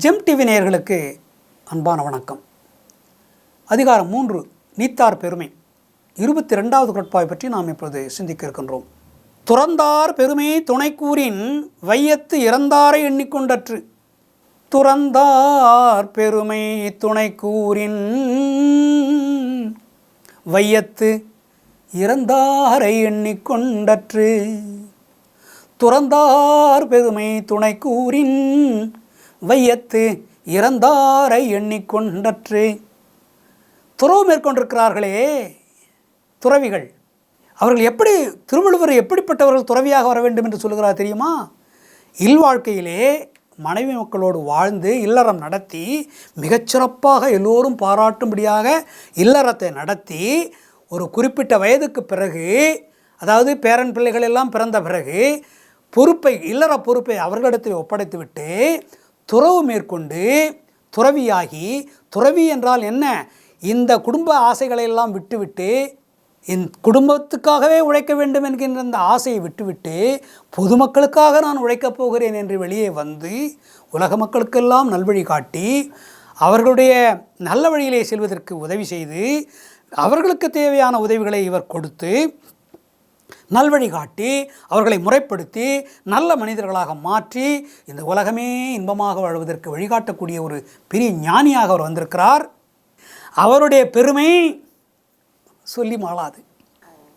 GeM TV நேயர்களுக்கு அன்பான வணக்கம். அதிகாரம் 3 நீத்தார் பெருமை 22வது குறட்பாவை பற்றி நாம் இப்பொழுது சிந்திக்க இருக்கின்றோம். துறந்தார் பெருமை துணைக்கூறின் வையத்து இறந்தாரை எண்ணிக்கொண்டற்று. துறந்தார் பெருமை துணைக்கூறின் வையத்து இறந்தாரை எண்ணிக்கொண்டற்று. துறந்தார் பெருமை துணைக்கூறின் வையத்து இறந்தாரை எண்ணிக்கொண்டற்று. துறவு மேற்கொண்டிருக்கிறார்களே துறவிகள், அவர்கள் எப்படி, திருவள்ளுவர் எப்படிப்பட்டவர்கள் துறவியாக வர வேண்டும் என்று சொல்கிறார் தெரியுமா? இல்வாழ்க்கையிலே மனைவி மக்களோடு வாழ்ந்து இல்லறம் நடத்தி மிகச்சிறப்பாக எல்லோரும் பாராட்டும்படியாக இல்லறத்தை நடத்தி ஒரு குறிப்பிட்ட வயதுக்கு பிறகு, அதாவது பேரன் பிள்ளைகள் எல்லாம் பிறந்த பிறகு பொறுப்பை, இல்லற பொறுப்பை அவர்களிடத்தில் ஒப்படைத்துவிட்டு துறவு மேற்கொண்டு துறவியாகி, துறவி என்றால் என்ன, இந்த குடும்ப ஆசைகளை எல்லாம் விட்டுவிட்டு இந்த குடும்பத்துக்காகவே உழைக்க வேண்டும் என்கின்ற அந்த ஆசையை விட்டுவிட்டு பொதுமக்களுக்காக நான் உழைக்கப் போகிறேன் என்று வெளியே வந்து உலக மக்களுக்கெல்லாம் நல்வழி காட்டி அவர்களுடைய நல்ல வழியிலே செல்வதற்கு உதவி செய்து அவர்களுக்கு தேவையான உதவிகளை இவர் கொடுத்து நல்வழி காட்டி அவர்களை முறைப்படுத்தி நல்ல மனிதர்களாக மாற்றி இந்த உலகமே இன்பமாக வாழ்வதற்கு வழிகாட்டக்கூடிய ஒரு பெரிய ஞானியாக அவர் வந்திருக்கிறார். அவருடைய பெருமை சொல்லி மாளாது.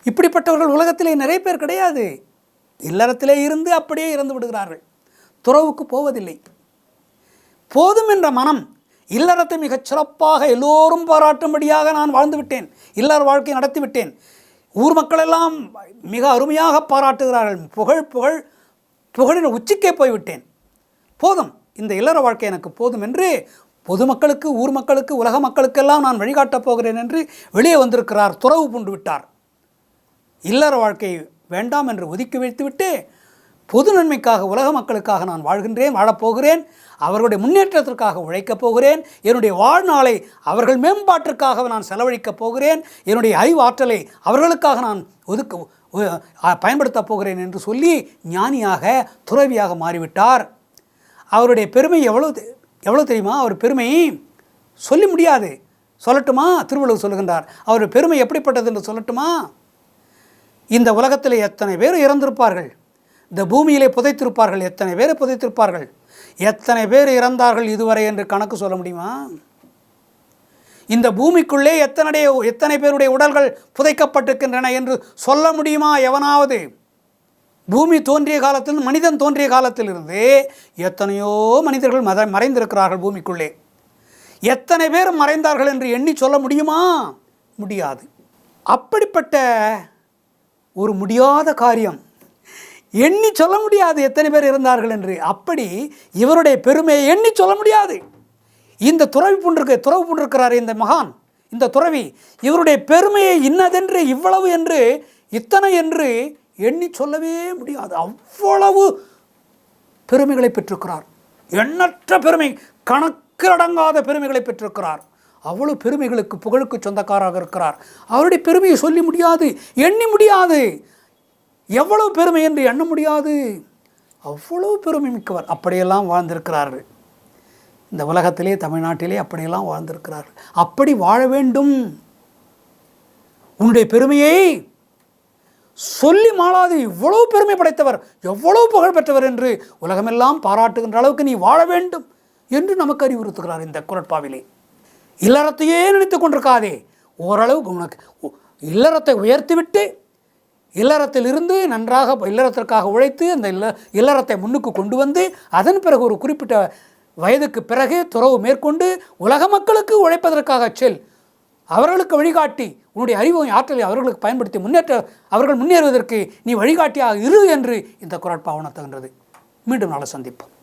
இப்படிப்பட்டவர்கள் உலகத்திலே நிறைய பேர் கிடையாது. இல்லறத்திலே இருந்து அப்படியே இறந்து விடுகிறார்கள், துறவுக்கு போவதில்லை. போதும் என்ற மனம், இல்லறத்தை மிகச் சிறப்பாக எல்லோரும் பாராட்டும்படியாக நான் வாழ்ந்து விட்டேன், இல்லற வாழ்க்கை நடத்திவிட்டேன், ஊர் மக்களெல்லாம் மிக அருமையாக பாராட்டுகிறார்கள், புகழின் உச்சிக்கே போய்விட்டேன், போதும், இந்த இல்லற வாழ்க்கை எனக்கு போதும் என்று பொதுமக்களுக்கு, ஊர் மக்களுக்கு, உலக மக்களுக்கெல்லாம் நான் வழிகாட்டப் போகிறேன் என்று வெளியே வந்திருக்கிறார். துறவு பூண்டு விட்டார். இல்லற வாழ்க்கை வேண்டாம் என்று ஒதுக்கி வைத்துவிட்டு பொது நன்மைக்காக, உலக மக்களுக்காக நான் வாழ்கின்றேன், வாழப்போகிறேன், அவர்களுடைய முன்னேற்றத்திற்காக உழைக்கப் போகிறேன், என்னுடைய வாழ்நாளை அவர்கள் மேம்பாட்டிற்காக நான் செலவழிக்கப் போகிறேன், என்னுடைய அறிவாற்றலை அவர்களுக்காக நான் பயன்படுத்தப் போகிறேன் என்று சொல்லி ஞானியாக, துறவியாக மாறிவிட்டார். அவருடைய பெருமை எவ்வளோ தெரியுமா? அவர் பெருமை சொல்லி முடியாது. சொல்லட்டுமா? திருவள்ளுவர் சொல்லுகின்றார். அவருடைய பெருமை எப்படிப்பட்டது என்று சொல்லட்டுமா? இந்த உலகத்தில் எத்தனை பேர் இறந்திருப்பார்கள், இந்த பூமியிலே புதைத்திருப்பார்கள், எத்தனை பேர் புதைத்திருப்பார்கள், எத்தனை பேர் இறந்தார்கள் இதுவரை என்று கணக்கு சொல்ல முடியுமா? இந்த பூமிக்குள்ளே எத்தனை பேருடைய உடல்கள் புதைக்கப்பட்டிருக்கின்றன என்று சொல்ல முடியுமா எவனாவது? பூமி தோன்றிய காலத்தில், மனிதன் தோன்றிய காலத்திலிருந்து எத்தனையோ மனிதர்கள் மறைந்திருக்கிறார்கள் பூமிக்குள்ளே. எத்தனை பேர் மறைந்தார்கள் என்று எண்ணி சொல்ல முடியுமா? முடியாது. அப்படிப்பட்ட ஒரு முடியாத காரியம், எண்ணி சொல்ல முடியாது எத்தனை பேர் இருந்தார்கள் என்று. அப்படி இவருடைய பெருமையை எண்ணி சொல்ல முடியாது. இந்த துறவு பூண்டிருக்கிறார் இந்த மகான், இந்த துறவி, இவருடைய பெருமையை இன்னதென்று, இவ்வளவு என்று, இத்தனை என்று எண்ணி சொல்லவே முடியாது. அவ்வளவு பெருமைகளை பெற்றிருக்கிறார். எண்ணற்ற பெருமை, கணக்கிலடங்காத பெருமைகளை பெற்றிருக்கிறார். அவ்வளவு பெருமைகளுக்கு, புகழுக்கு சொந்தக்காராக இருக்கிறார். அவருடைய பெருமையை சொல்லி முடியாது, எண்ணி முடியாது. எவ்வளவு பெருமை என்று எண்ண முடியாது. அவ்வளவு பெருமை மிக்கவர். அப்படியெல்லாம் வாழ்ந்திருக்கிறார்கள். இந்த உலகத்திலே, தமிழ்நாட்டிலே அப்படியெல்லாம் வாழ்ந்திருக்கிறார்கள். அப்படி வாழ வேண்டும். உன்னுடைய பெருமையை சொல்லி மாளாது. இவ்வளவு பெருமை படைத்தவர், எவ்வளவு புகழ் பெற்றவர் என்று உலகமெல்லாம் பாராட்டுகின்ற அளவுக்கு நீ வாழ வேண்டும் என்று நமக்கு அறிவுறுத்துகிறார் இந்த குறட்பாவிலே. இல்லறத்தையே நினைத்து கொண்டிருக்காதே, ஓரளவுக்கு உனக்கு இல்லறத்தை உயர்த்திவிட்டு இல்லறத்தில் இருந்து நன்றாக இல்லறத்திற்காக உழைத்து அந்த இல்லறத்தை முன்னுக்கு கொண்டு வந்து அதன் பிறகு ஒரு குறிப்பிட்ட வயதுக்கு பிறகு துறவு மேற்கொண்டு உலக மக்களுக்கு உழைப்பதற்காக செல். அவர்களுக்கு வழிகாட்டி, உன்னுடைய அறிவை, ஆற்றலை அவர்களுக்கு பயன்படுத்தி அவர்கள் முன்னேறுவதற்கு நீ வழிகாட்டியாக இரு என்று இந்த குறட்பா உணர்த்துகின்றது. மீண்டும் நாளை சந்திப்போம்.